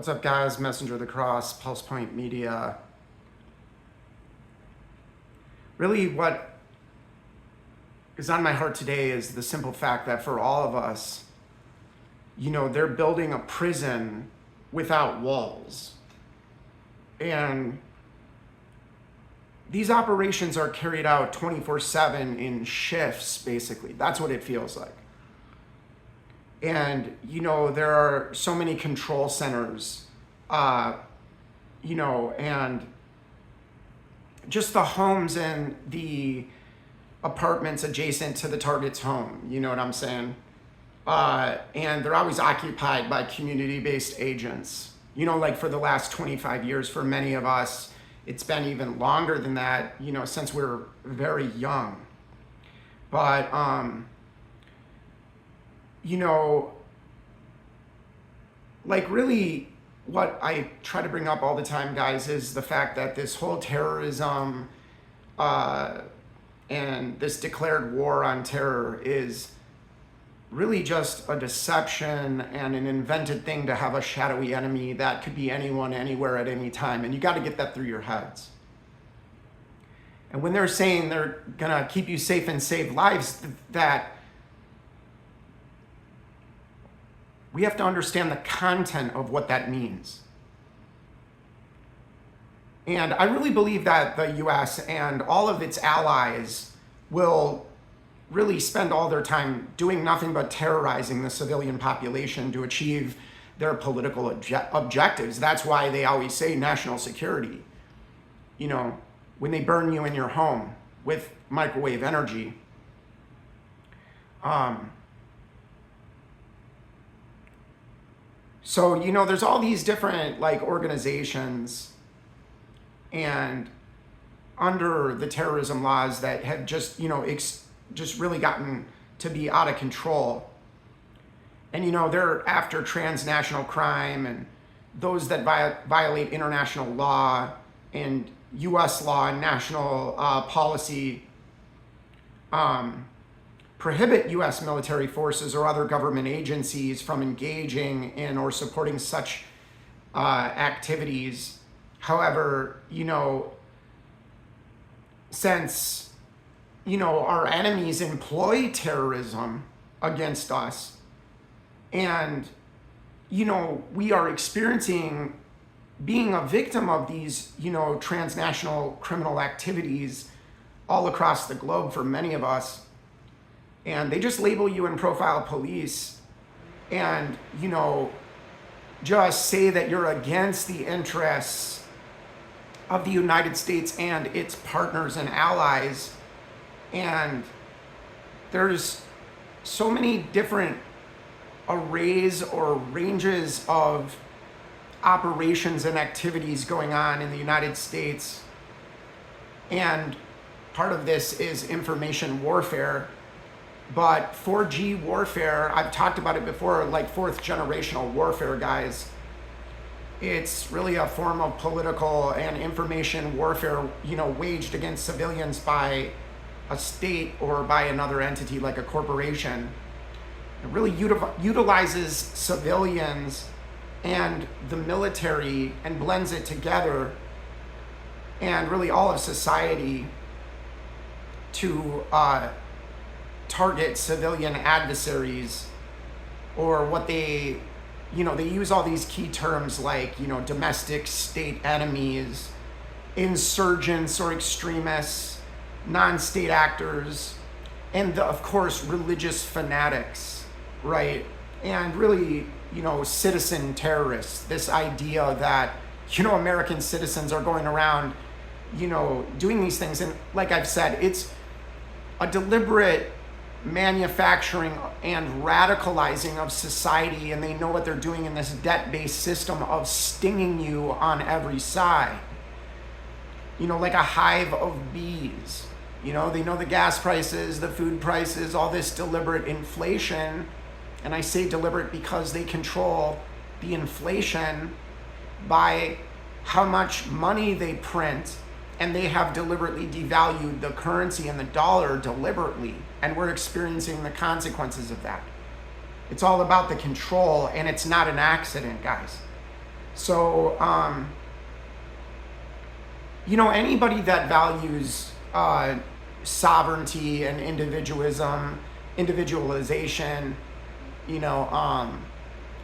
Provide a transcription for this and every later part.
What's up, guys? Messenger of the Cross, Pulse Point Media. Really, what is on my heart today is the simple fact that for all of us, they're building a prison without walls. And these operations are carried out 24/7 in shifts, basically. That's what it feels like. And, there are so many control centers, and just the homes and the apartments adjacent to the target's home, you know what I'm saying? And they're always occupied by community-based agents. Like for the last 25 years, for many of us, it's been even longer than that, since we were very young. But, really what I try to bring up all the time, guys, is the fact that this whole terrorism and this declared war on terror is really just a deception and an invented thing to have a shadowy enemy that could be anyone, anywhere, at any time. And you got to get that through your heads. And when they're saying they're going to keep you safe and save lives, that we have to understand the content of what that means. And I really believe that the US and all of its allies will really spend all their time doing nothing but terrorizing the civilian population to achieve their political objectives. That's why they always say national security. When they burn you in your home with microwave energy. So, there's all these different organizations and under the terrorism laws that have just, just really gotten to be out of control. And, they're after transnational crime and those that violate international law and U.S. law and national policy, prohibit U.S. military forces or other government agencies from engaging in or supporting such activities. However, since, our enemies employ terrorism against us and, we are experiencing being a victim of these, transnational criminal activities all across the globe for many of us. And they just label you and profile police and, just say that you're against the interests of the United States and its partners and allies. And there's so many different arrays or ranges of operations and activities going on in the United States. And part of this is information warfare. But 4G warfare, I've talked about it before, like fourth generational warfare, guys. It's really a form of political and information warfare, waged against civilians by a state or by another entity like a corporation. It really utilizes civilians and the military and blends it together and really all of society to target civilian adversaries, or what they use all these key terms like, domestic state enemies, insurgents or extremists, non-state actors, and of course, religious fanatics, right? And really, citizen terrorists, this idea that, American citizens are going around, doing these things. And like I've said, it's a deliberate manufacturing and radicalizing of society, and they know what they're doing in this debt-based system of stinging you on every side, like a hive of bees. They know the gas prices, the food prices, all this deliberate inflation. And I say deliberate because they control the inflation by how much money they print, and they have deliberately devalued the currency and the dollar deliberately, and we're experiencing the consequences of that. It's all about the control, and it's not an accident, guys. So, anybody that values sovereignty and individualization,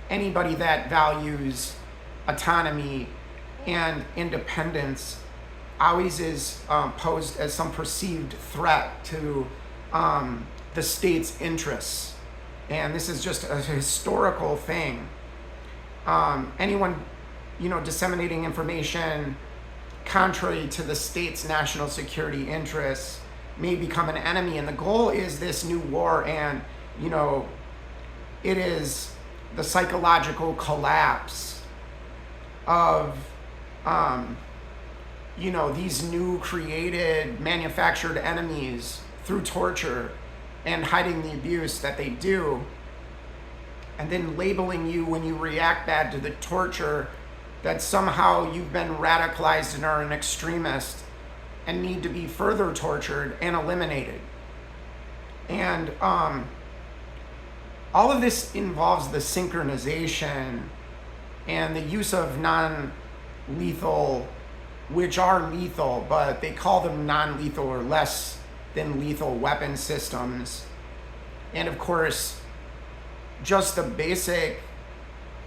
anybody that values autonomy and independence always is posed as some perceived threat to the state's interests. And this is just a historical thing. Anyone, disseminating information contrary to the state's national security interests may become an enemy. And the goal is this new war, and, it is the psychological collapse of, these new created, manufactured enemies through torture and hiding the abuse that they do, and then labeling you when you react bad to the torture that somehow you've been radicalized and are an extremist and need to be further tortured and eliminated. And all of this involves the synchronization and the use of non-lethal, which are lethal, but they call them non-lethal or less than lethal weapon systems. And of course, just the basic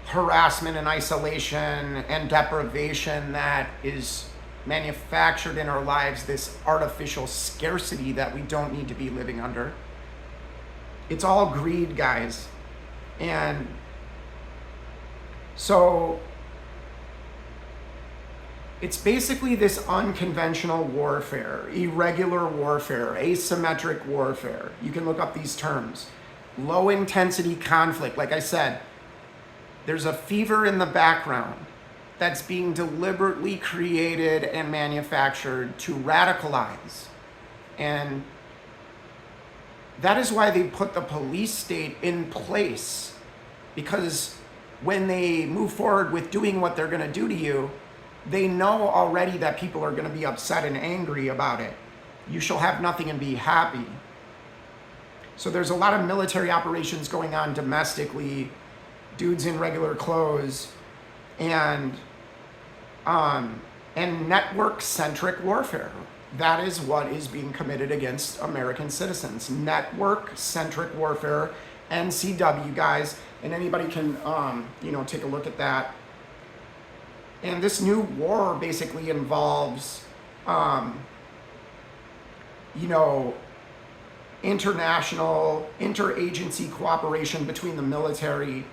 harassment and isolation and deprivation that is manufactured in our lives, this artificial scarcity that we don't need to be living under. It's all greed, guys. And so it's basically this unconventional warfare, irregular warfare, asymmetric warfare. You can look up these terms. Low intensity conflict. Like I said, there's a fever in the background that's being deliberately created and manufactured to radicalize. And that is why they put the police state in place, because when they move forward with doing what they're going to do to you, they know already that people are going to be upset and angry about it. You shall have nothing and be happy. So there's a lot of military operations going on domestically, dudes in regular clothes, and network-centric warfare. That is what is being committed against American citizens. Network-centric warfare, NCW, guys, and anybody can, take a look at that. And this new war basically involves, international, interagency cooperation between the military,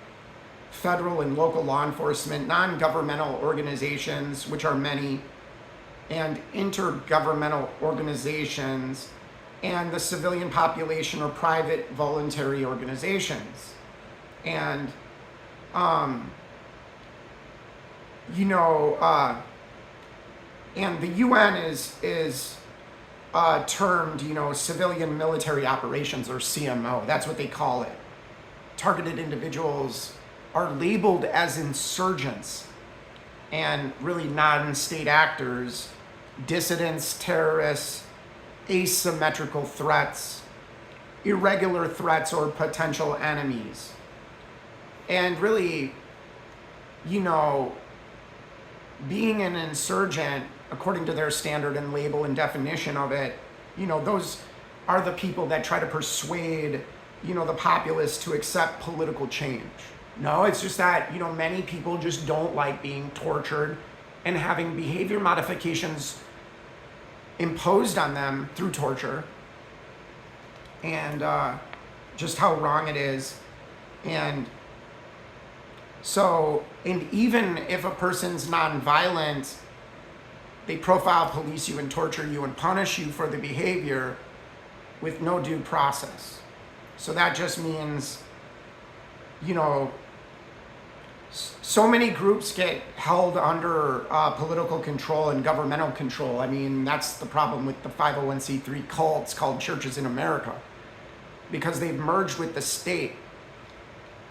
federal and local law enforcement, non-governmental organizations, which are many, and intergovernmental organizations, and the civilian population or private voluntary organizations. And, and the UN is termed, civilian military operations, or CMO. That's what they call it. Targeted individuals are labeled as insurgents and really non-state actors, dissidents, terrorists, asymmetrical threats, irregular threats, or potential enemies. And really, being an insurgent, according to their standard and label and definition of it, those are the people that try to persuade, the populace to accept political change. No, it's just that, many people just don't like being tortured and having behavior modifications imposed on them through torture, and just how wrong it is. And so, and even if a person's nonviolent, they profile, police you, and torture you and punish you for the behavior with no due process. So that just means, so many groups get held under political control and governmental control. I mean, that's the problem with the 501c3 cults called churches in America, because they've merged with the state.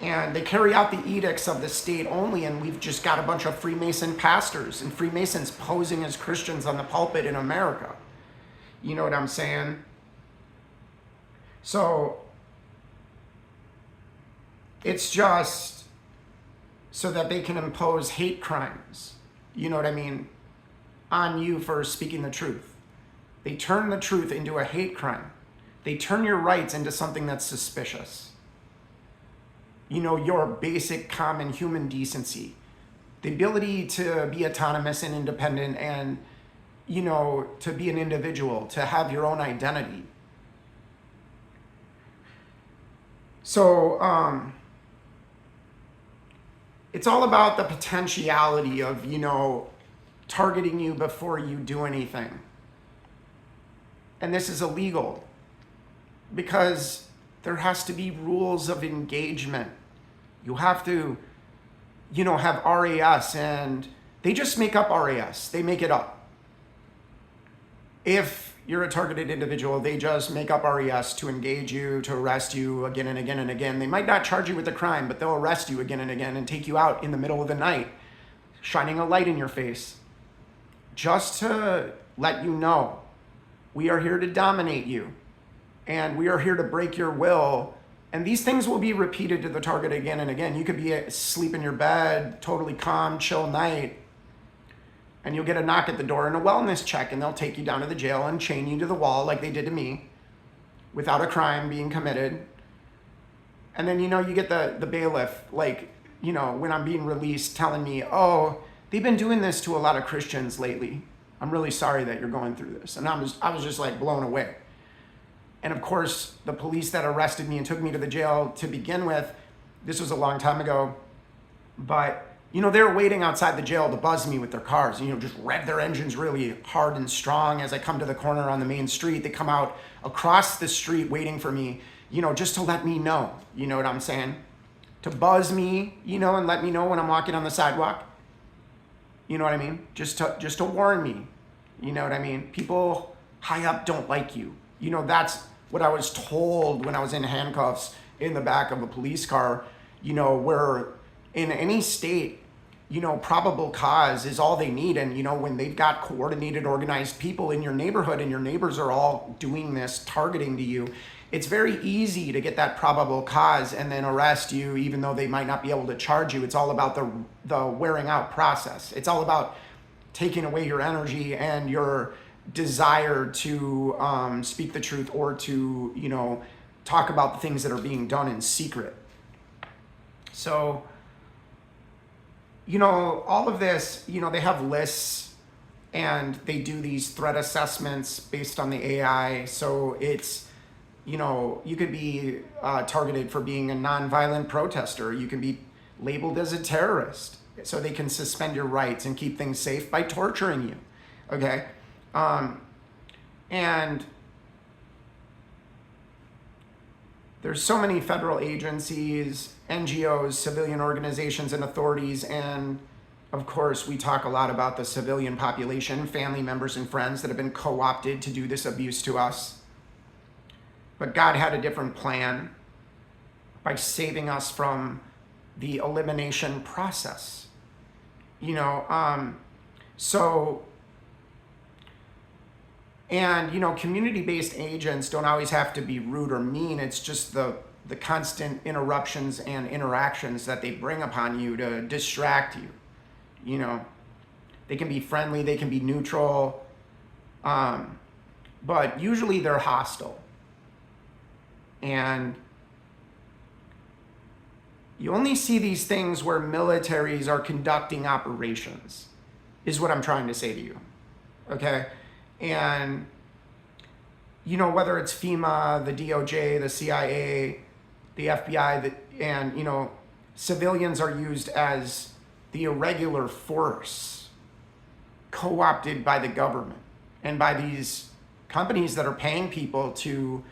And they carry out the edicts of the state only, and we've just got a bunch of Freemason pastors and Freemasons posing as Christians on the pulpit in America. You know what I'm saying? So it's just, so that they can impose hate crimes, you know what I mean, on you for speaking the truth. They turn the truth into a hate crime. They turn your rights into something that's suspicious. You know, your basic common human decency, the ability to be autonomous and independent and, you know, to be an individual, to have your own identity. So, it's all about the potentiality of, you know, targeting you before you do anything. And this is illegal because there has to be rules of engagement. You have to, you know, have RAS, and they just make up RAS. They make it up. If you're a targeted individual, they just make up RAS to engage you, to arrest you again and again and again. They might not charge you with a crime, but they'll arrest you again and again and take you out in the middle of the night, shining a light in your face, just to let you know, we are here to dominate you, and we are here to break your will. And these things will be repeated to the target again and again. You could be asleep in your bed, totally calm, chill night, and you'll get a knock at the door and a wellness check, and they'll take you down to the jail and chain you to the wall like they did to me without a crime being committed. And then, you know, you get the bailiff, like, you know, when I'm being released, telling me, oh, they've been doing this to a lot of Christians lately. I'm really sorry that you're going through this. And I was just like blown away. And of course, the police that arrested me and took me to the jail to begin with, this was a long time ago, but you know, they were waiting outside the jail to buzz me with their cars, you know, just rev their engines really hard and strong as I come to the corner on the main street. They come out across the street waiting for me, you know, just to let me know, you know what I'm saying? To buzz me, you know, and let me know when I'm walking on the sidewalk. You know what I mean? Just to warn me, you know what I mean? People high up don't like you. You know, that's what I was told when I was in handcuffs in the back of a police car, you know, where in any state, you know, probable cause is all they need. And, you know, when they've got coordinated, organized people in your neighborhood and your neighbors are all doing this targeting to you, it's very easy to get that probable cause and then arrest you, even though they might not be able to charge you. It's all about the wearing out process. It's all about taking away your energy and your desire to speak the truth or to, you know, talk about the things that are being done in secret. So, you know, all of this, you know, they have lists and they do these threat assessments based on the AI. So it's, you know, you could be targeted for being a nonviolent protester. You can be labeled as a terrorist. So they can suspend your rights and keep things safe by torturing you. Okay? And there's so many federal agencies, NGOs, civilian organizations, and authorities. And of course, we talk a lot about the civilian population, family members and friends that have been co-opted to do this abuse to us. But God had a different plan by saving us from the elimination process. You know, and, you know, community-based agents don't always have to be rude or mean. It's just the constant interruptions and interactions that they bring upon you to distract you. You know, they can be friendly, they can be neutral, but usually they're hostile. And you only see these things where militaries are conducting operations, is what I'm trying to say to you, okay? And, you know, whether it's FEMA, the DOJ, the CIA, the FBI, and, you know, civilians are used as the irregular force co-opted by the government and by these companies that are paying people to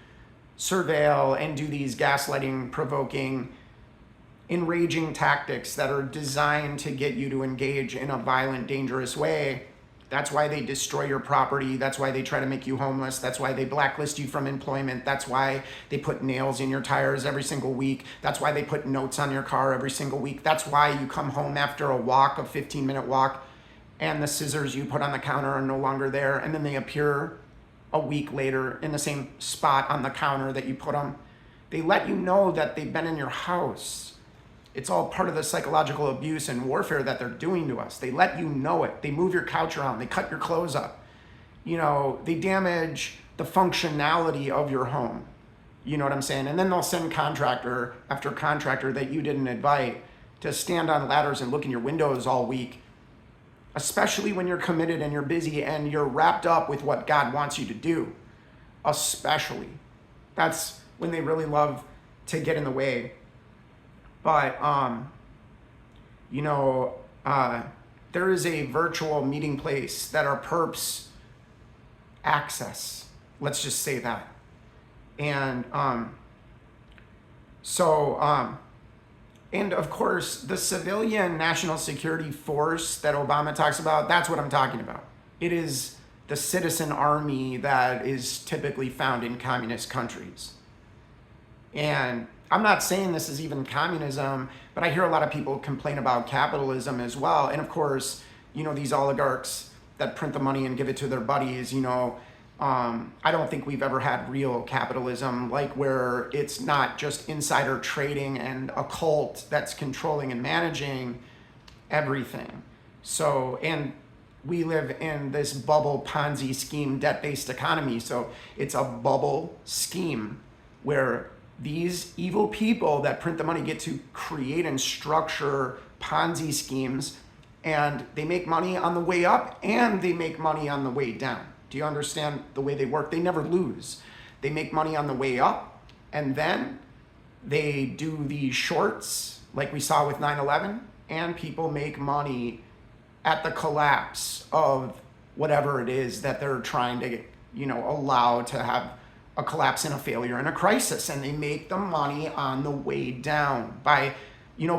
surveil and do these gaslighting, provoking, enraging tactics that are designed to get you to engage in a violent, dangerous way. That's why they destroy your property. That's why they try to make you homeless. That's why they blacklist you from employment. That's why they put nails in your tires every single week. That's why they put notes on your car every single week. That's why you come home after a walk, a 15-minute walk, and the scissors you put on the counter are no longer there, and then they appear a week later in the same spot on the counter that you put them. They let you know that they've been in your house. It's all part of the psychological abuse and warfare that they're doing to us. They let you know it. They move your couch around. They cut your clothes up. They damage the functionality of your home. You know what I'm saying? And then they'll send contractor after contractor that you didn't invite to stand on ladders and look in your windows all week, especially when you're committed and you're busy and you're wrapped up with what God wants you to do. Especially. That's when they really love to get in the way. But, there is a virtual meeting place that our perps access. Let's just say that. And and of course, the civilian national security force that Obama talks about, that's what I'm talking about. It is the citizen army that is typically found in communist countries. And I'm not saying this is even communism, but I hear a lot of people complain about capitalism as well. And of course, these oligarchs that print the money and give it to their buddies, I don't think we've ever had real capitalism, like where it's not just insider trading and a cult that's controlling and managing everything. So, and we live in this bubble Ponzi scheme, debt-based economy. So it's a bubble scheme where these evil people that print the money get to create and structure Ponzi schemes, and they make money on the way up and they make money on the way down. Do you understand the way they work? They never lose. They make money on the way up, and then they do the shorts like we saw with 9/11, and people make money at the collapse of whatever it is that they're trying to, allow to have a collapse and a failure and a crisis. And they make the money on the way down by,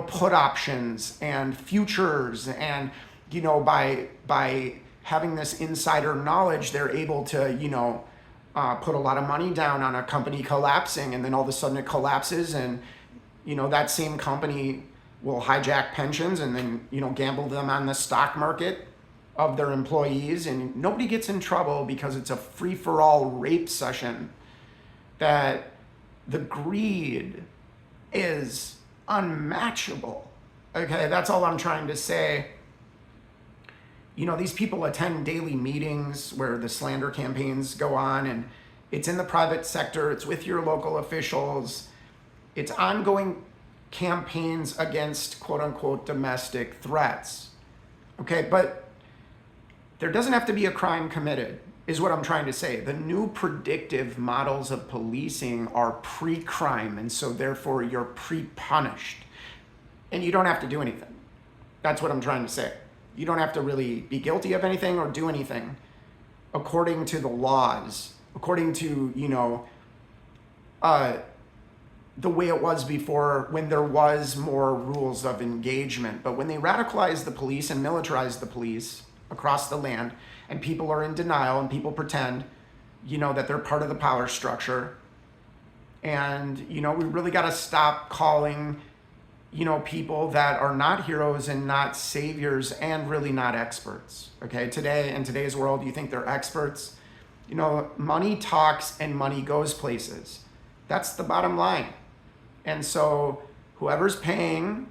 put options and futures, and, by having this insider knowledge, they're able to, put a lot of money down on a company collapsing, and then all of a sudden it collapses, and, that same company will hijack pensions and then, gamble them on the stock market of their employees, and nobody gets in trouble because it's a free-for-all rape session. That the greed is unmatchable. Okay, that's all I'm trying to say. These people attend daily meetings where the slander campaigns go on, and it's in the private sector, it's with your local officials, it's ongoing campaigns against quote unquote domestic threats. Okay, but there doesn't have to be a crime committed, is what I'm trying to say. The new predictive models of policing are pre-crime, and so therefore you're pre-punished. And you don't have to do anything. That's what I'm trying to say. You don't have to really be guilty of anything or do anything according to the laws, according to, the way it was before, when there was more rules of engagement. But when they radicalized the police and militarized the police across the land, and people are in denial and people pretend, that they're part of the power structure. And, we really got to stop calling, people that are not heroes and not saviors and really not experts. Okay, today, in today's world, you think they're experts. Money talks and money goes places. That's the bottom line. And so whoever's paying,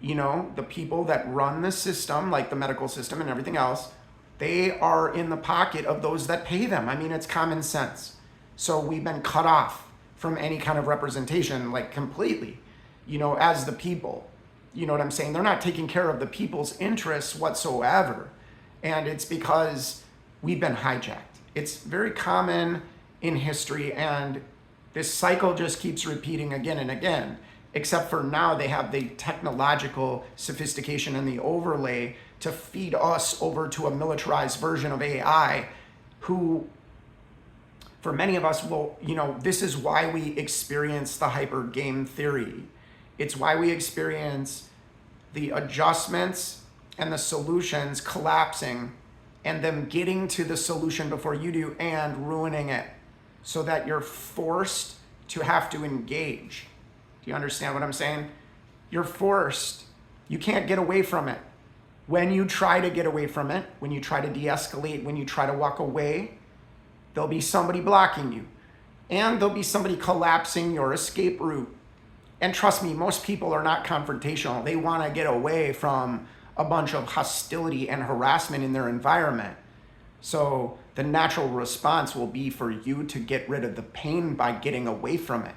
the people that run the system, like the medical system and everything else, they are in the pocket of those that pay them. I mean, it's common sense. So we've been cut off from any kind of representation, like completely, as the people. You know what I'm saying? They're not taking care of the people's interests whatsoever. And it's because we've been hijacked. It's very common in history, and this cycle just keeps repeating again and again, except for now they have the technological sophistication and the overlay to feed us over to a militarized version of AI, who, for many of us, will, this is why we experience the hyper game theory. It's why we experience the adjustments and the solutions collapsing and them getting to the solution before you do and ruining it, so that you're forced to have to engage. Do you understand what I'm saying? You're forced. You can't get away from it. When you try to get away from it, when you try to de-escalate, when you try to walk away, there'll be somebody blocking you. And there'll be somebody collapsing your escape route. And trust me, most people are not confrontational. They want to get away from a bunch of hostility and harassment in their environment. So the natural response will be for you to get rid of the pain by getting away from it.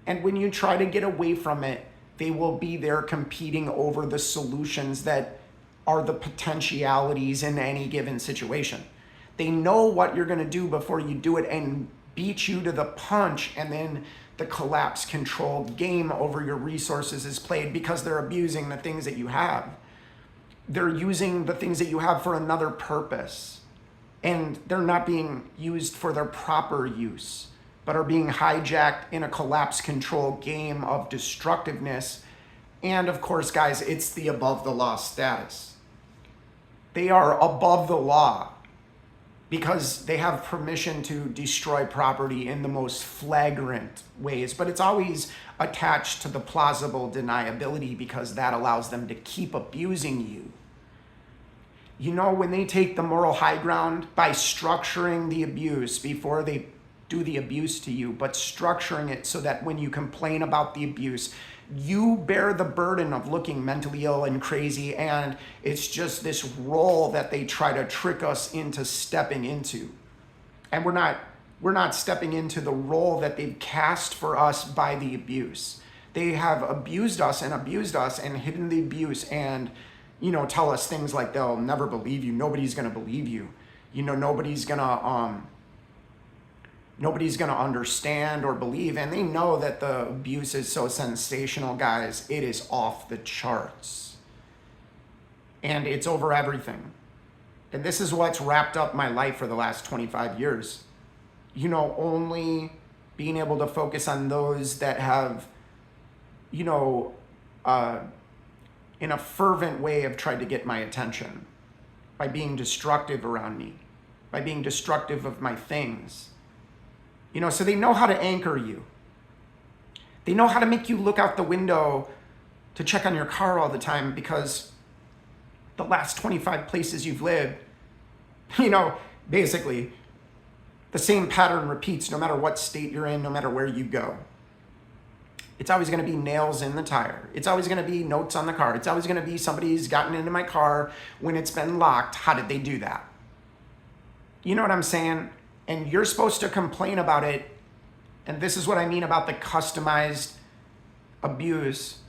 And when you try to get away from it, they will be there competing over the solutions that are the potentialities in any given situation. They know what you're going to do before you do it and beat you to the punch, and then the collapse controlled game over your resources is played because they're abusing the things that you have. They're using the things that you have for another purpose, and they're not being used for their proper use, but are being hijacked in a collapse control game of destructiveness. And of course, guys, it's the above the law status. They are above the law because they have permission to destroy property in the most flagrant ways, but it's always attached to the plausible deniability because that allows them to keep abusing you. You know, when they take the moral high ground by structuring the abuse before they do the abuse to you, but structuring it so that when you complain about the abuse, you bear the burden of looking mentally ill and crazy, and it's just this role that they try to trick us into stepping into. And we're not stepping into the role that they've cast for us by the abuse. They have abused us and hidden the abuse and, you know, tell us things like they'll never believe you. Nobody's going to believe you. You know, nobody's going to understand or believe. And they know that the abuse is so sensational, guys. It is off the charts. And it's over everything. And this is what's wrapped up my life for the last 25 years. You know, only being able to focus on those that have, you know, in a fervent way have tried to get my attention by being destructive around me, by being destructive of my things. You know, so they know how to anchor you. They know how to make you look out the window to check on your car all the time because the last 25 places you've lived, you know, basically the same pattern repeats no matter what state you're in, no matter where you go. It's always going to be nails in the tire. It's always going to be notes on the car. It's always going to be somebody's gotten into my car when it's been locked. How did they do that? You know what I'm saying? And you're supposed to complain about it. And this is what I mean about the customized abuse,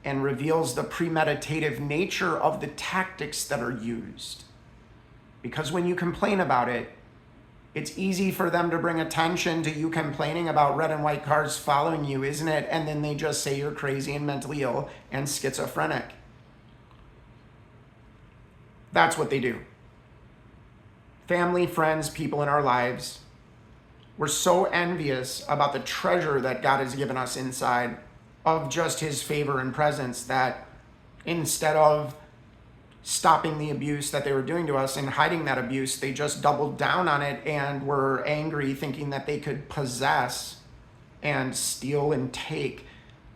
and reveals the premeditative nature of the tactics that are used. Because when you complain about it, it's easy for them to bring attention to you complaining about red and white cars following you, isn't it? And then they just say you're crazy and mentally ill and schizophrenic. That's what they do. Family, friends, people in our lives, we're so envious about the treasure that God has given us inside of just his favor and presence that instead of stopping the abuse that they were doing to us and hiding that abuse, they just doubled down on it and were angry, thinking that they could possess and steal and take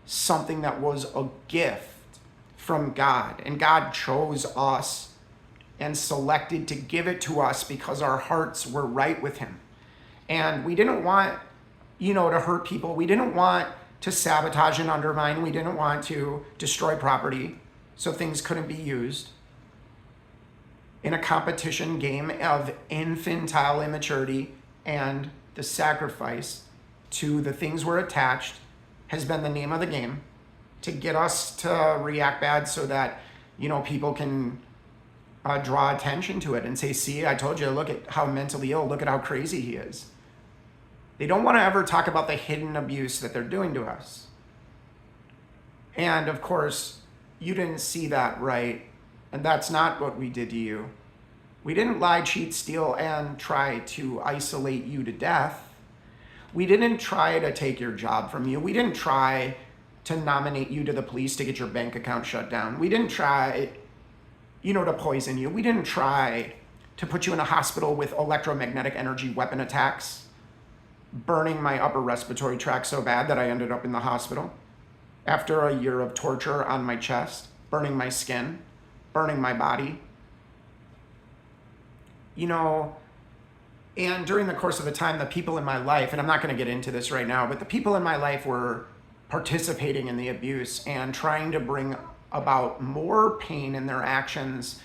something that was a gift from God. And God chose us and selected to give it to us because our hearts were right with him. And we didn't want, you know, to hurt people. We didn't want to sabotage and undermine. We didn't want to destroy property so things couldn't be used in a competition game of infantile immaturity. And the sacrifice to the things we're attached has been the name of the game to get us to react bad so that, you know, people can draw attention to it and say, see, I told you, look at how mentally ill, look at how crazy he is. They don't want to ever talk about the hidden abuse that they're doing to us. And of course, you didn't see that, right? And that's not what we did to you. We didn't lie, cheat, steal, and try to isolate you to death. We didn't try to take your job from you. We didn't try to nominate you to the police to get your bank account shut down. We didn't try, you know, to poison you. We didn't try to put you in a hospital with electromagnetic energy weapon attacks, burning my upper respiratory tract so bad that I ended up in the hospital after a year of torture on my chest, burning my skin, burning my body. You know, and during the course of the time, the people in my life, and I'm not going to get into this right now, but the people in my life were participating in the abuse and trying to bring about more pain in their actions,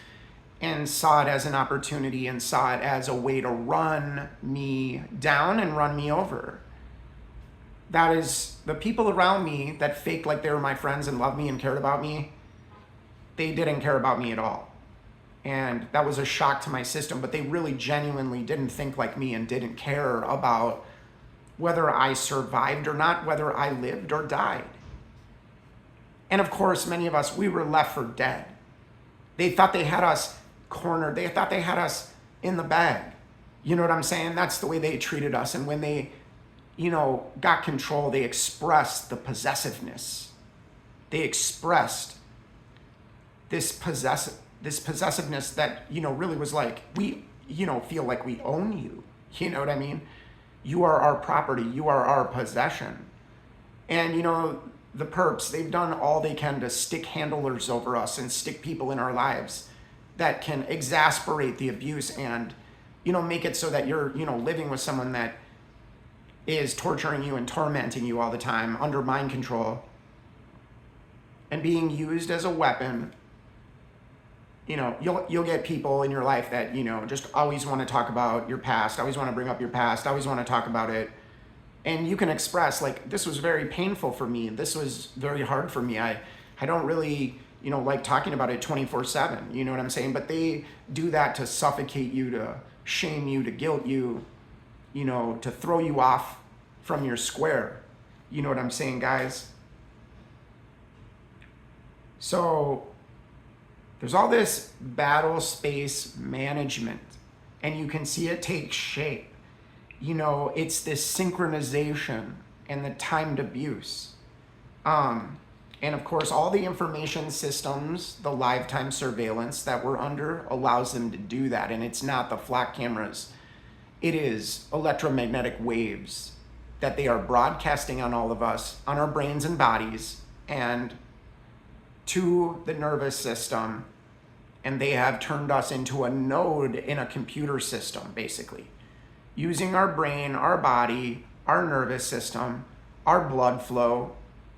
and saw it as an opportunity and saw it as a way to run me down and run me over. That is, the people around me that faked like they were my friends and loved me and cared about me, they didn't care about me at all. And that was a shock to my system, but they really genuinely didn't think like me and didn't care about whether I survived or not, whether I lived or died. And of course, many of us, we were left for dead. They thought they had us cornered. They thought they had us in the bag. You know what I'm saying? That's the way they treated us. And when they, got control, they expressed the possessiveness. They expressed this possessiveness that, really was like, we, feel like we own you. You know what I mean? You are our property. You are our possession. And, the perps, they've done all they can to stick handlers over us and stick people in our lives that can exasperate the abuse and, make it so that you're, living with someone that is torturing you and tormenting you all the time under mind control and being used as a weapon. You'll get people in your life that, just always want to talk about your past, always want to bring up your past, always want to talk about it. And you can express, like, this was very painful for me. This was very hard for me. I don't really, like talking about it 24/7. You know what I'm saying? But they do that to suffocate you, to shame you, to guilt you, to throw you off from your square. You know what I'm saying, guys? So there's all this battle space management, and you can see it take shape. It's this synchronization and the timed abuse. And of course, all the information systems, the lifetime surveillance that we're under allows them to do that. And it's not the flat cameras. It is electromagnetic waves that they are broadcasting on all of us, on our brains and bodies, and to the nervous system. And they have turned us into a node in a computer system, basically. Using our brain, our body, our nervous system, our blood flow,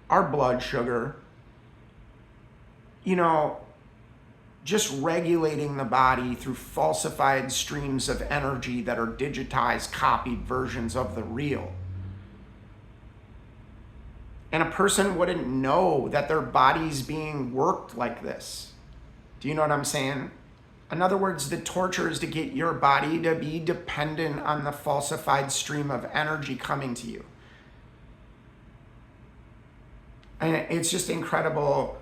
our blood sugar, just regulating the body through falsified streams of energy that are digitized, copied versions of the real. And a person wouldn't know that their body's being worked like this. Do you know what I'm saying? In other words, the torture is to get your body to be dependent on the falsified stream of energy coming to you. And it's just incredible,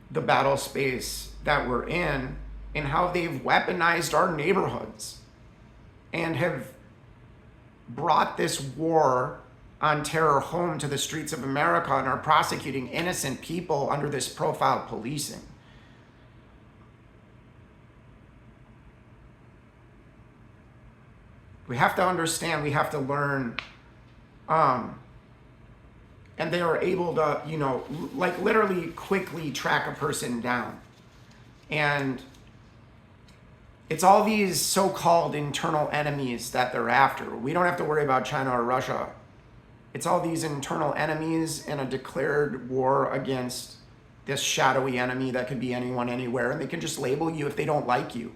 the battle space that we're in and how they've weaponized our neighborhoods and have brought this war on terror home to the streets of America and are prosecuting innocent people under this profile policing. We have to understand, we have to learn, and they are able to, like literally quickly track a person down. And it's all these so-called internal enemies that they're after. We don't have to worry about China or Russia. It's all these internal enemies in a declared war against this shadowy enemy that could be anyone, anywhere, and they can just label you if they don't like you.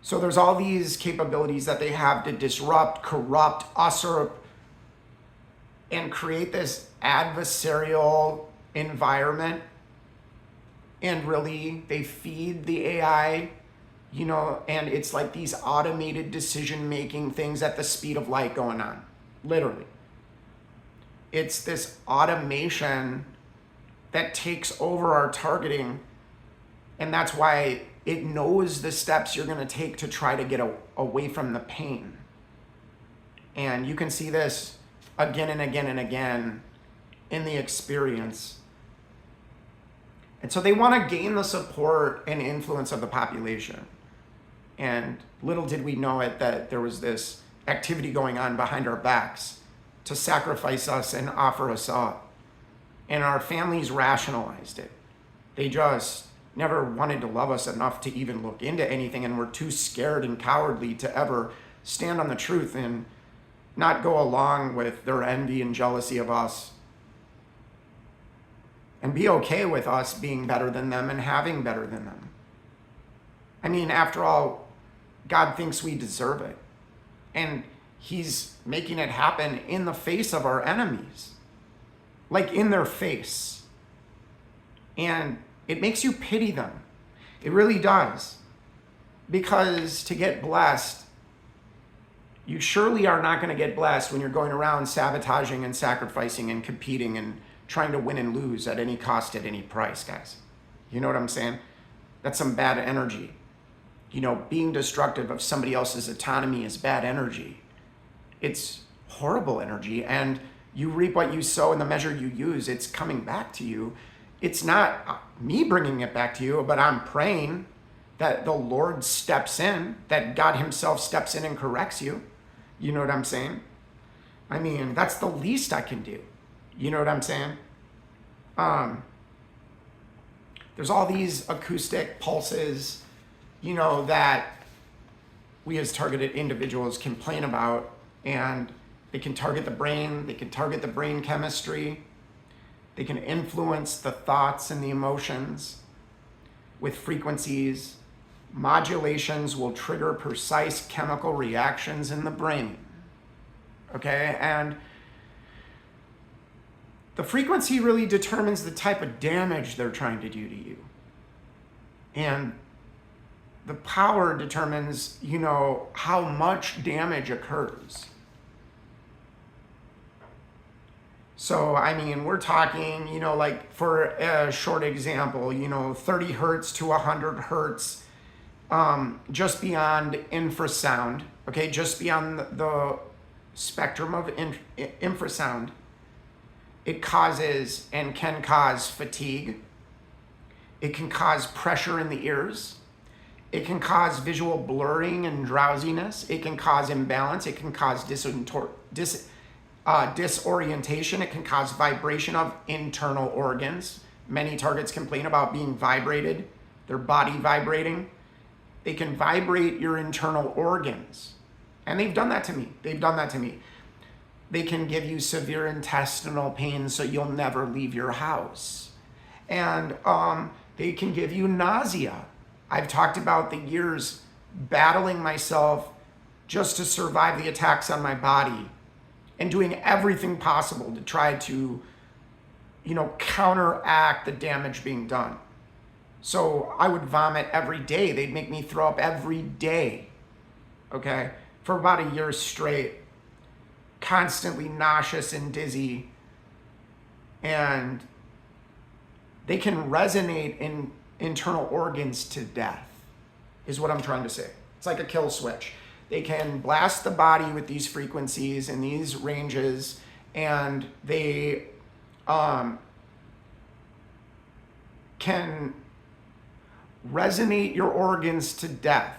So there's all these capabilities that they have to disrupt, corrupt, usurp, and create this adversarial environment. And really, they feed the AI, and it's like these automated decision-making things at the speed of light going on, literally. It's this automation that takes over our targeting, and that's why it knows the steps you're going to take to try to get away from the pain. And you can see this again and again and again in the experience. And so they want to gain the support and influence of the population. And little did we know it that there was this activity going on behind our backs to sacrifice us and offer us up. And our families rationalized it. They just never wanted to love us enough to even look into anything, and were too scared and cowardly to ever stand on the truth. And not go along with their envy and jealousy of us, and be okay with us being better than them and having better than them. I mean, after all, God thinks we deserve it. And he's making it happen in the face of our enemies, like in their face. And it makes you pity them. It really does. Because to get blessed, you surely are not going to get blessed when you're going around sabotaging and sacrificing and competing and trying to win and lose at any cost, at any price, guys. You know what I'm saying? That's some bad energy. You know, being destructive of somebody else's autonomy is bad energy. It's horrible energy, and you reap what you sow in the measure you use. It's coming back to you. It's not me bringing it back to you, but I'm praying that the Lord steps in, that God himself steps in and corrects you. You know what I'm saying? I mean, that's the least I can do. You know what I'm saying? There's all these acoustic pulses, you know, that we as targeted individuals complain about, and they can target the brain, they can target the brain chemistry, they can influence the thoughts and the emotions with frequencies. Modulations will trigger precise chemical reactions in the brain. Okay, and the frequency really determines the type of damage they're trying to do to you. And the power determines, you know, how much damage occurs. So, I mean, we're talking, you know, like for a short example, you know, 30 hertz to 100 hertz, just beyond infrasound, okay, just beyond the spectrum of infrasound, it causes and can cause fatigue. It can cause pressure in the ears. It can cause visual blurring and drowsiness. It can cause imbalance. It can cause disorientation. It can cause vibration of internal organs. Many targets complain about being vibrated, their body vibrating. They can vibrate your internal organs. And they've done that to me. They can give you severe intestinal pain so you'll never leave your house. And they can give you nausea. I've talked about the years battling myself just to survive the attacks on my body and doing everything possible to try to, you know, counteract the damage being done. So I would vomit every day. They'd make me throw up every day, okay, for about a year straight, constantly nauseous and dizzy. And they can resonate in internal organs to death, is what I'm trying to say. It's like a kill switch. They can blast the body with these frequencies and these ranges, and they can resonate your organs to death.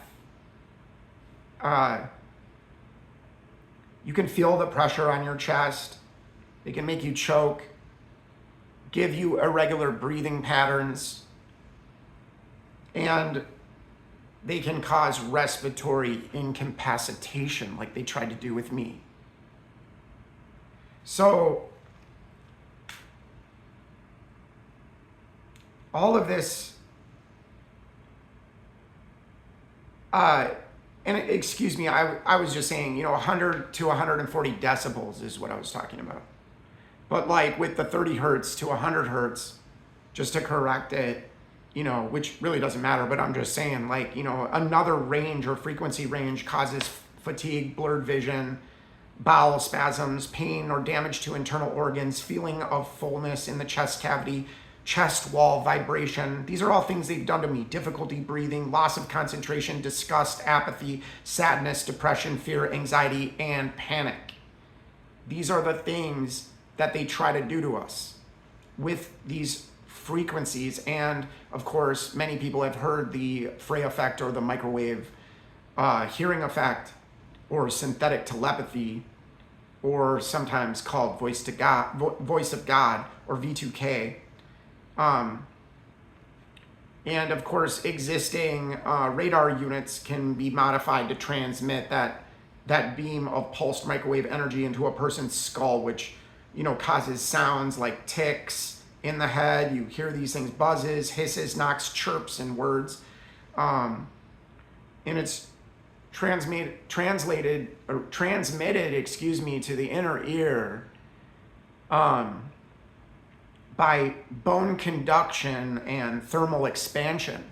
You can feel the pressure on your chest. They can make you choke, give you irregular breathing patterns, and they can cause respiratory incapacitation like they tried to do with me. So all of this, and excuse me, I was just saying, you know, 100 to 140 decibels is what I was talking about. But like with the 30 hertz to 100 hertz, just to correct it, you know, which really doesn't matter, but I'm just saying, like, you know, another range or frequency range causes fatigue, blurred vision, bowel spasms, pain or damage to internal organs, feeling of fullness in the chest cavity, chest wall vibration. These are all things they've done to me. Difficulty breathing, loss of concentration, disgust, apathy, sadness, depression, fear, anxiety, and panic. These are the things that they try to do to us with these frequencies. And of course, many people have heard the Frey effect or the microwave hearing effect or synthetic telepathy, or sometimes called voice of God or V2K. And of course, existing radar units can be modified to transmit that that beam of pulsed microwave energy into a person's skull, which, causes sounds like ticks in the head. You hear these things, buzzes, hisses, knocks, chirps, and words. And it's transmitted, to the inner ear by bone conduction and thermal expansion.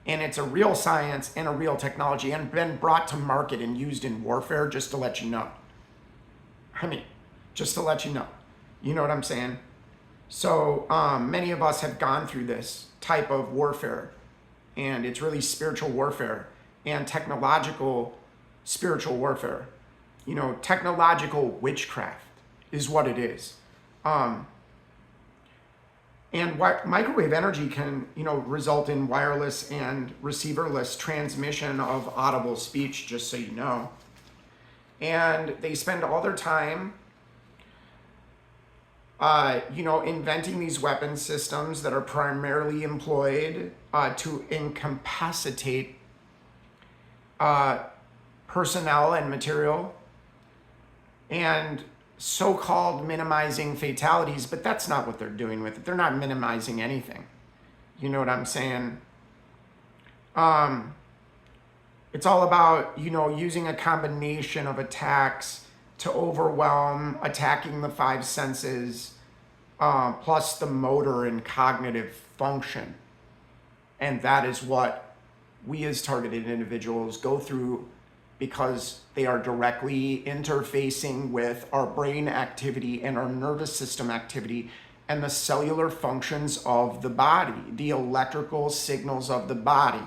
And it's a real science and a real technology, and been brought to market and used in warfare, just to let you know. Just to let you know. You know what I'm saying? So many of us have gone through this type of warfare, and it's really spiritual warfare and technological spiritual warfare. Technological witchcraft is what it is. And microwave energy can, result in wireless and receiverless transmission of audible speech, just so you know. And they spend all their time, inventing these weapon systems that are primarily employed to incapacitate personnel and material, and so-called minimizing fatalities, but that's not what they're doing with it. They're not minimizing anything. You know what I'm saying? It's all about, using a combination of attacks to overwhelm, attacking the five senses, plus the motor and cognitive function. And that is what we as targeted individuals go through, because they are directly interfacing with our brain activity and our nervous system activity and the cellular functions of the body, the electrical signals of the body.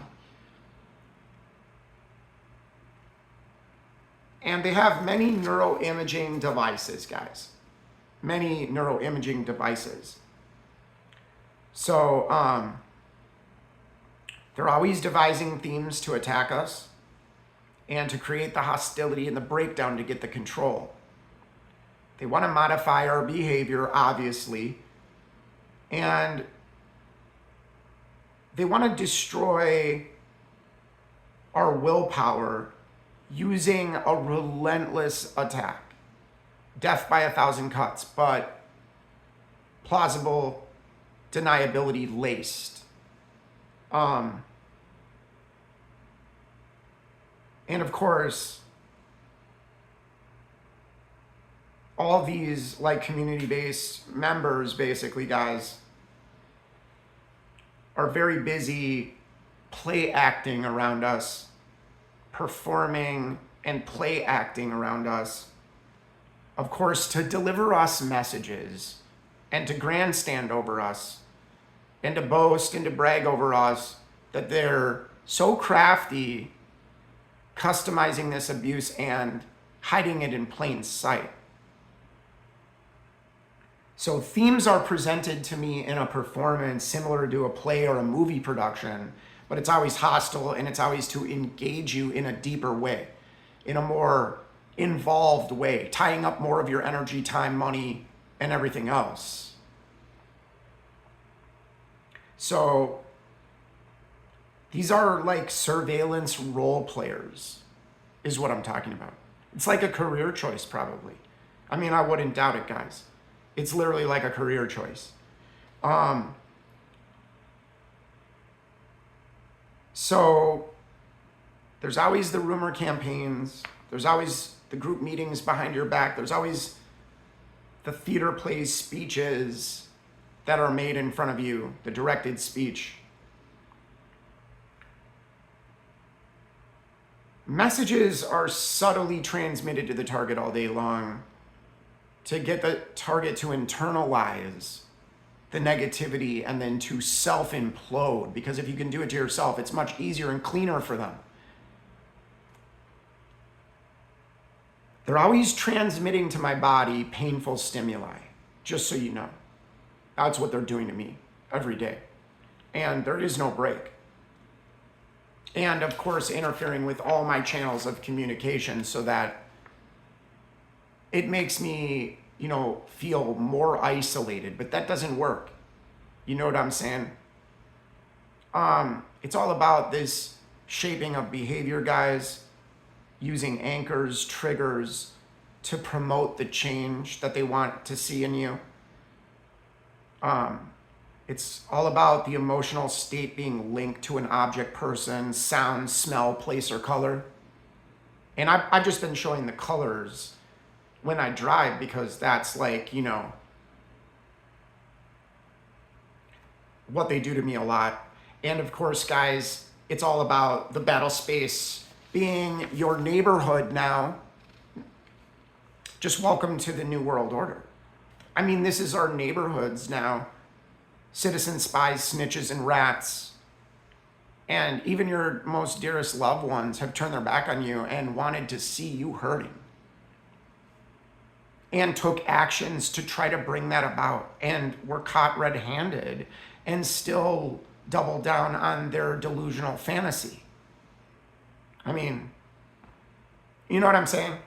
And they have many neuroimaging devices, guys. Many neuroimaging devices. So they're always devising themes to attack us and to create the hostility and the breakdown to get the control. They want to modify our behavior, obviously, and they want to destroy our willpower using a relentless attack. Death by 1,000 cuts, but plausible deniability laced. And of course, all these community-based members, basically, guys, are very busy play acting around us, performing and play acting around us, of course, to deliver us messages and to grandstand over us and to boast and to brag over us that they're so crafty, customizing this abuse and hiding it in plain sight. So themes are presented to me in a performance similar to a play or a movie production, but it's always hostile, and it's always to engage you in a deeper way, in a more involved way, tying up more of your energy, time, money, and everything else. So these are like surveillance role players, is what I'm talking about. It's like a career choice, probably. I wouldn't doubt it, guys. It's literally like a career choice. So there's always the rumor campaigns. There's always the group meetings behind your back. There's always the theater plays speeches that are made in front of you, the directed speech. Messages are subtly transmitted to the target all day long to get the target to internalize the negativity and then to self-implode. Because if you can do it to yourself, it's much easier and cleaner for them. They're always transmitting to my body painful stimuli, just so you know. That's what they're doing to me every day. And there is no break. And of course, interfering with all my channels of communication so that it makes me, feel more isolated, but that doesn't work. You know what I'm saying? It's all about this shaping of behavior, guys. using anchors, triggers to promote the change that they want to see in you. It's all about the emotional state being linked to an object, person, sound, smell, place, or color. And I've just been showing the colors when I drive because that's like, what they do to me a lot. And of course, guys, it's all about the battle space being your neighborhood now. Just welcome to the New World Order. I mean, this is our neighborhoods now. Citizen spies, snitches, and rats. And even your most dearest loved ones have turned their back on you and wanted to see you hurting. And took actions to try to bring that about. And were caught red-handed and still double down on their delusional fantasy. I mean, you know what I'm saying?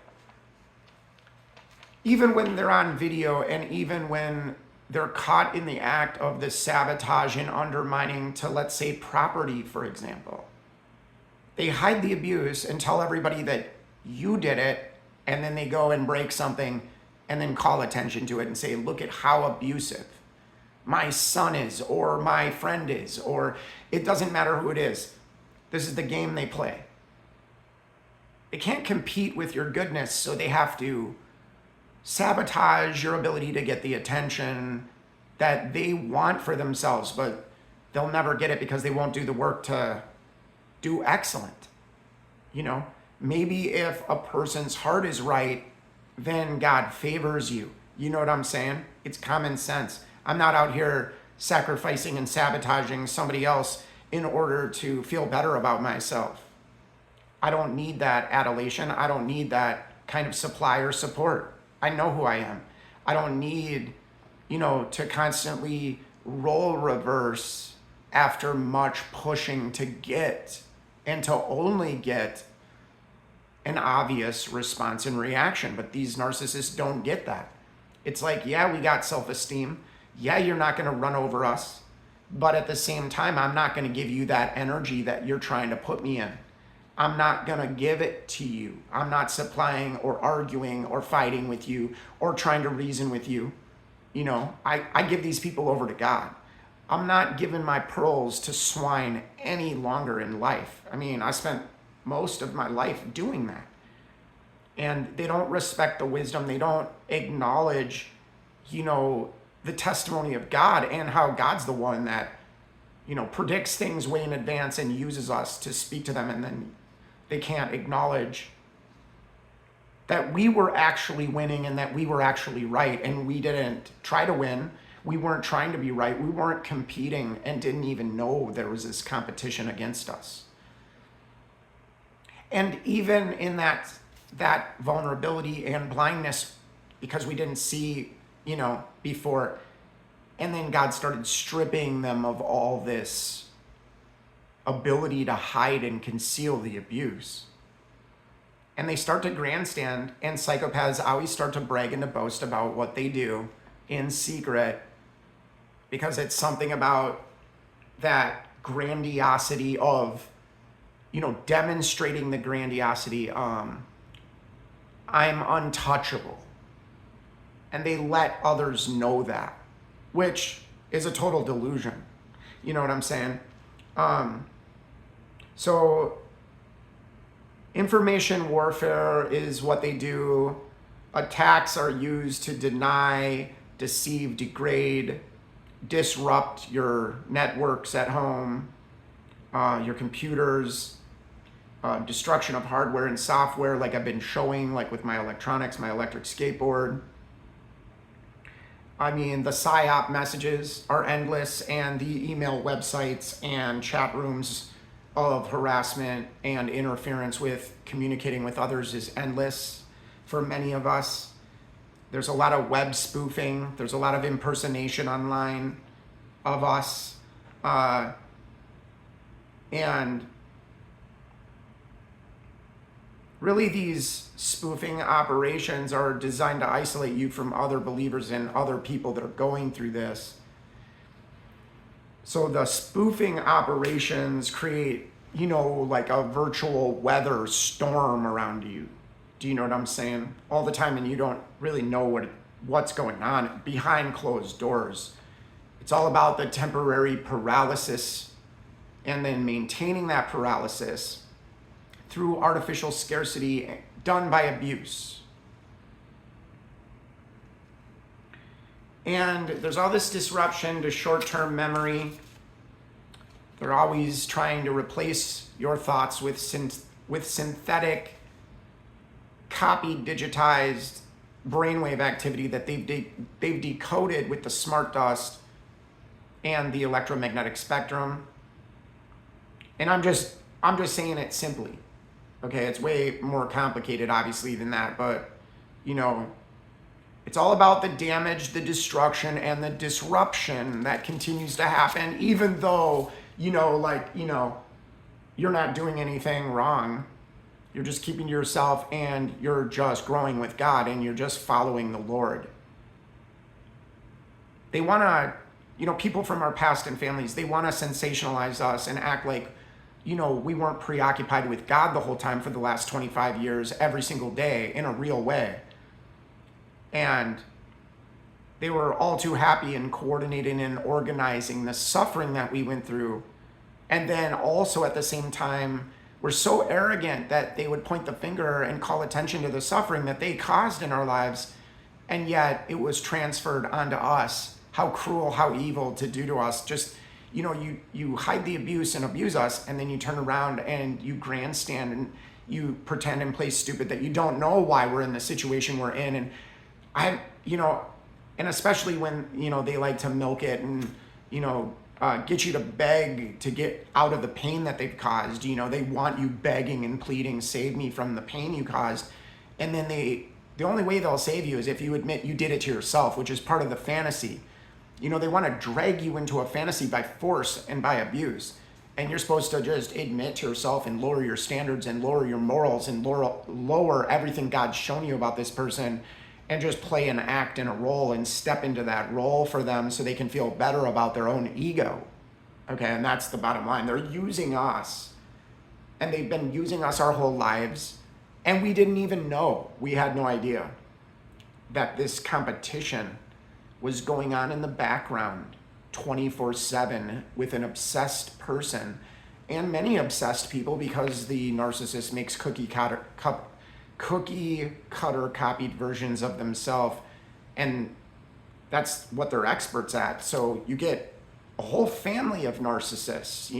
Even when they're on video and even when they're caught in the act of the sabotage and undermining to, let's say, property, for example, they hide the abuse and tell everybody that you did it, and then they go and break something and then call attention to it and say, look at how abusive my son is, or my friend is, or it doesn't matter who it is. This is the game they play. They can't compete with your goodness, so they have to sabotage your ability to get the attention that they want for themselves, but they'll never get it because they won't do the work to do excellent. Maybe if a person's heart is right, then God favors you. You know what I'm saying? It's common sense. I'm not out here sacrificing and sabotaging somebody else in order to feel better about myself. I don't need that adulation. I don't need that kind of supply or support. I know who I am. I don't need, to constantly role reverse after much pushing to get and to only get an obvious response and reaction. But these narcissists don't get that. It's like, yeah, we got self-esteem. Yeah, you're not going to run over us. But at the same time, I'm not going to give you that energy that you're trying to put me in. I'm not going to give it to you. I'm not supplying or arguing or fighting with you or trying to reason with you. I give these people over to God. I'm not giving my pearls to swine any longer in life. I mean, I spent most of my life doing that. And they don't respect the wisdom. They don't acknowledge, the testimony of God and how God's the one that, predicts things way in advance and uses us to speak to them. And then they can't acknowledge that we were actually winning and that we were actually right. And we didn't try to win. We weren't trying to be right. We weren't competing and didn't even know there was this competition against us. And even in that vulnerability and blindness, because we didn't see, before, and then God started stripping them of all this ability to hide and conceal the abuse. And they start to grandstand, and psychopaths always start to brag and to boast about what they do in secret, because it's something about that grandiosity of, demonstrating the grandiosity. I'm untouchable. And they let others know that, which is a total delusion. You know what I'm saying? So information warfare is what they do. Attacks are used to deny, deceive, degrade, disrupt your networks at home, your computers, destruction of hardware and software, like I've been showing, like with my electronics, my electric skateboard. I mean, the PSYOP messages are endless, and the email websites and chat rooms of harassment and interference with communicating with others is endless for many of us. There's a lot of web spoofing. There's a lot of impersonation online of us. And really, these spoofing operations are designed to isolate you from other believers and other people that are going through this. So the spoofing operations create like a virtual weather storm around you. Do you know what I'm saying? All the time, and you don't really know what's going on behind closed doors. It's all about the temporary paralysis and then maintaining that paralysis through artificial scarcity done by abuse. And there's all this disruption to short-term memory. They're always trying to replace your thoughts with synthetic, copied, digitized brainwave activity that they've decoded with the smart dust and the electromagnetic spectrum. And I'm just saying it simply. Okay, it's way more complicated, obviously, than that, but it's all about the damage, the destruction, and the disruption that continues to happen, even though, you're not doing anything wrong. You're just keeping to yourself, and you're just growing with God, and you're just following the Lord. They want to, people from our past and families, they want to sensationalize us and act like, we weren't preoccupied with God the whole time for the last 25 years, every single day, in a real way. And they were all too happy in coordinating and organizing the suffering that we went through. And then also at the same time, we're so arrogant that they would point the finger and call attention to the suffering that they caused in our lives. And yet it was transferred onto us. How cruel, how evil to do to us. Just, you hide the abuse and abuse us, and then you turn around and you grandstand and you pretend and play stupid that you don't know why we're in the situation we're in. And and especially when, they like to milk it and, get you to beg to get out of the pain that they've caused. They want you begging and pleading, save me from the pain you caused. And then the only way they'll save you is if you admit you did it to yourself, which is part of the fantasy. They want to drag you into a fantasy by force and by abuse. And you're supposed to just admit to yourself and lower your standards and lower your morals and lower everything God's shown you about this person, and just play an act and a role and step into that role for them so they can feel better about their own ego. Okay, and that's the bottom line. They're using us, and they've been using us our whole lives, and we didn't even know. We had no idea that this competition was going on in the background 24/7 with an obsessed person and many obsessed people, because the narcissist makes cookie cutter copied versions of themselves, and that's what they're experts at. So you get a whole family of narcissists,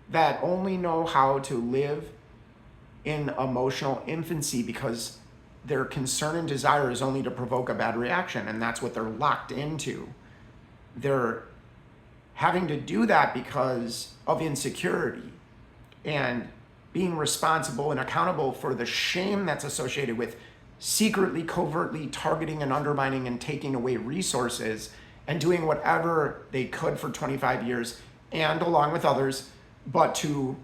that only know how to live in emotional infancy because their concern and desire is only to provoke a bad reaction, and that's what they're locked into. They're having to do that because of insecurity and being responsible and accountable for the shame that's associated with secretly, covertly targeting and undermining and taking away resources and doing whatever they could for 25 years and along with others, but to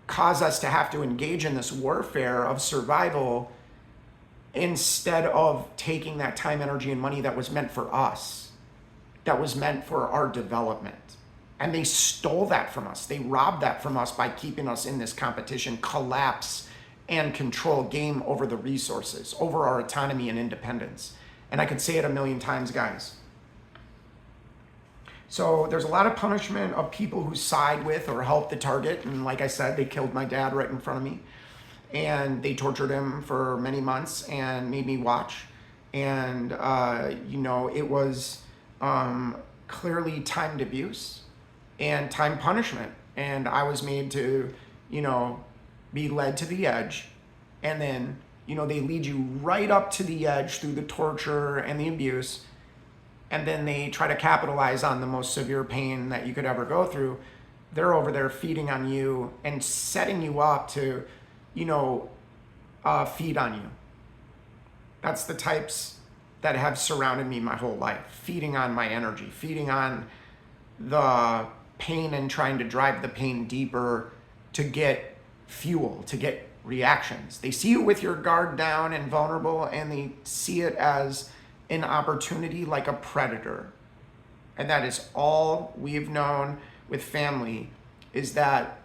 cause us to have to engage in this warfare of survival instead of taking that time, energy, and money that was meant for us, that was meant for our development. And they stole that from us. They robbed that from us by keeping us in this competition, collapse, and control game over the resources, over our autonomy and independence. And I could say it a million times, guys. So there's a lot of punishment of people who side with or help the target. And like I said, they killed my dad right in front of me. And they tortured him for many months and made me watch. And, it was clearly timed abuse and time punishment. And I was made to, be led to the edge. And then, they lead you right up to the edge through the torture and the abuse. And then they try to capitalize on the most severe pain that you could ever go through. They're over there feeding on you and setting you up to, feed on you. That's the types that have surrounded me my whole life, feeding on my energy, feeding on the pain and trying to drive the pain deeper to get fuel, to get reactions. They see you with your guard down and vulnerable, and they see it as an opportunity like a predator. And that is all we've known with family, is that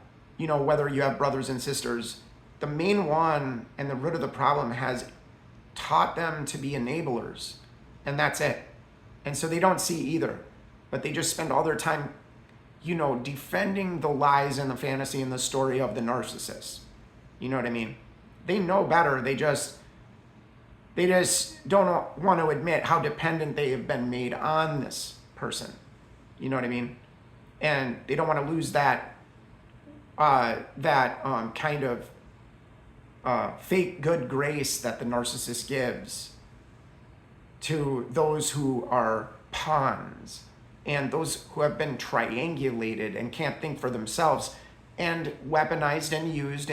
whether you have brothers and sisters, the main one and the root of the problem has taught them to be enablers, and that's it. And so they don't see either, but they just spend all their time, defending the lies and the fantasy and the story of the narcissist. You know what I mean? They know better. They just don't want to admit how dependent they have been made on this person. You know what I mean? And they don't want to lose that kind of fake good grace that the narcissist gives to those who are pawns and those who have been triangulated and can't think for themselves and weaponized and used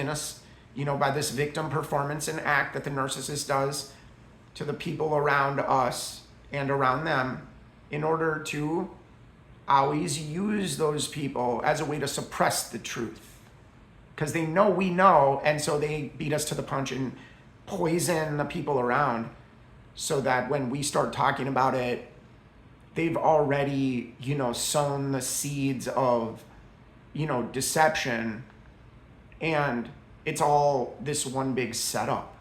by this victim performance and act that the narcissist does to the people around us and around them in order to always use those people as a way to suppress the truth. Because they know we know, and so they beat us to the punch and poison the people around so that when we start talking about it, they've already, sown the seeds of, deception, and it's all this one big setup.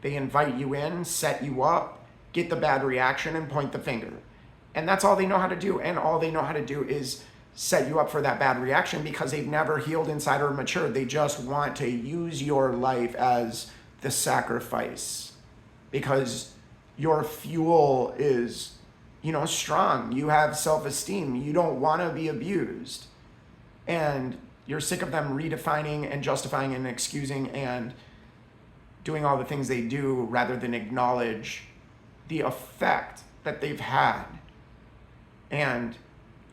They invite you in, set you up, get the bad reaction, and point the finger. And that's all they know how to do. And all they know how to do is set you up for that bad reaction because they've never healed inside or matured. They just want to use your life as the sacrifice because your fuel is, strong. You have self-esteem. You don't want to be abused. And you're sick of them redefining and justifying and excusing and doing all the things they do rather than acknowledge the effect that they've had. And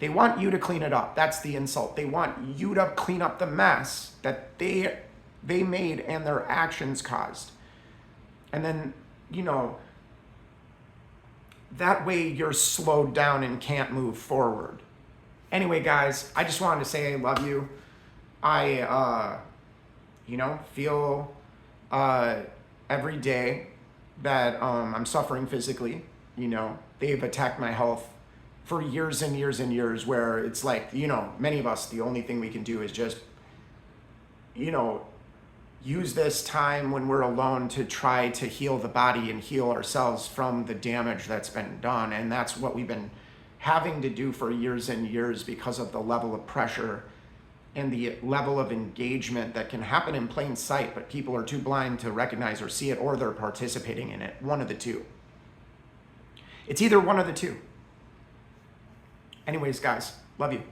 they want you to clean it up. That's the insult. They want you to clean up the mess that they made and their actions caused. And then, that way you're slowed down and can't move forward. Anyway, guys, I just wanted to say I love you. I, feel every day that I'm suffering physically. They've attacked my health for years and years and years, where it's like, many of us, the only thing we can do is just, use this time when we're alone to try to heal the body and heal ourselves from the damage that's been done. And that's what we've been having to do for years and years because of the level of pressure and the level of engagement that can happen in plain sight, but people are too blind to recognize or see it, or they're participating in it. One of the two. It's either one of the two. Anyways, guys, love you.